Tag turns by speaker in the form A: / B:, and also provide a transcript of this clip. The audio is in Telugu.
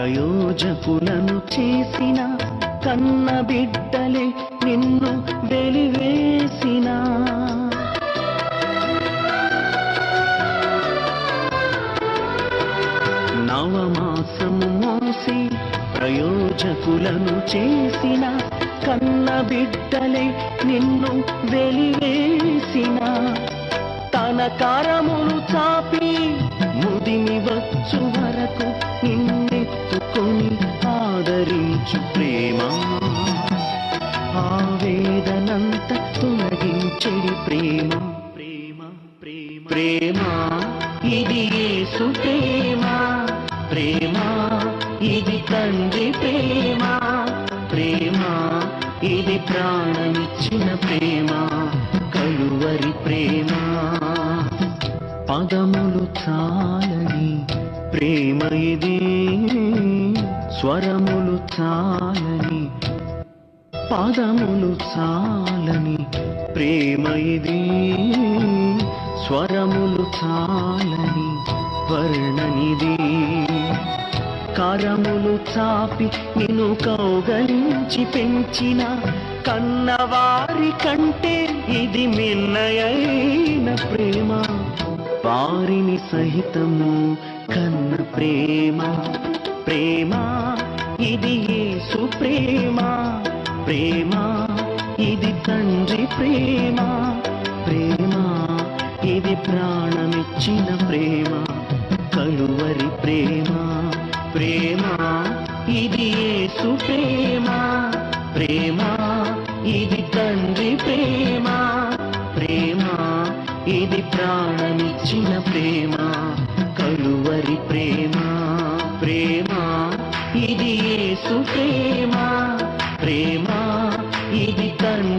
A: ప్రయోజకులను చేసిన కన్న బిడ్డలే నిన్ను వెలివేసిన నవమాసము మోసి ప్రయోజకులను చేసిన కన్న బిడ్డలే నిన్ను వెలివేసిన తన కరములు చాపి ముదిమి వచ్చు వరకు నిన్నెత్తుకొని ఆదరించు ప్రేమ ఆవేదనంత తొలగించెడి ప్రేమ ప్రేమ ప్రేమ ప్రేమ ఇది యేసు ప్రేమ ప్రేమ ఇది తండ్రి ప్రేమ ప్రేమ ఇది ప్రాణమిచ్చిన ప్రేమ కలువరి ప్రేమ పదములు చాలని ప్రేమ ఇది స్వరములు చాలని పదములు చాలని ప్రేమ ఇది స్వరములు చాలని వర్ణనిది కరములు చాపి నిన్ను కౌగలించి పెంచిన కన్నవారి కంటే ఇది మిన్నయైన ప్రేమ వారిని సహితము కన్న ప్రేమ ప్రేమ ఇది యేసు ప్రేమ ప్రేమ ఇది తండ్రి ప్రేమ ప్రేమ ఇది ప్రాణమిచ్చిన ప్రేమ కలువరి ప్రేమ ప్రేమ ఇది యేసు ప్రేమ ప్రేమ ఇది తండ్రి ప్రేమ ప్రేమ ఇది ప్రాణమిచ్చిన ప్రేమ కలువరి ప్రేమ ప్రేమ ఇది యేసు ప్రేమ ప్రేమ ఇది తండ్రి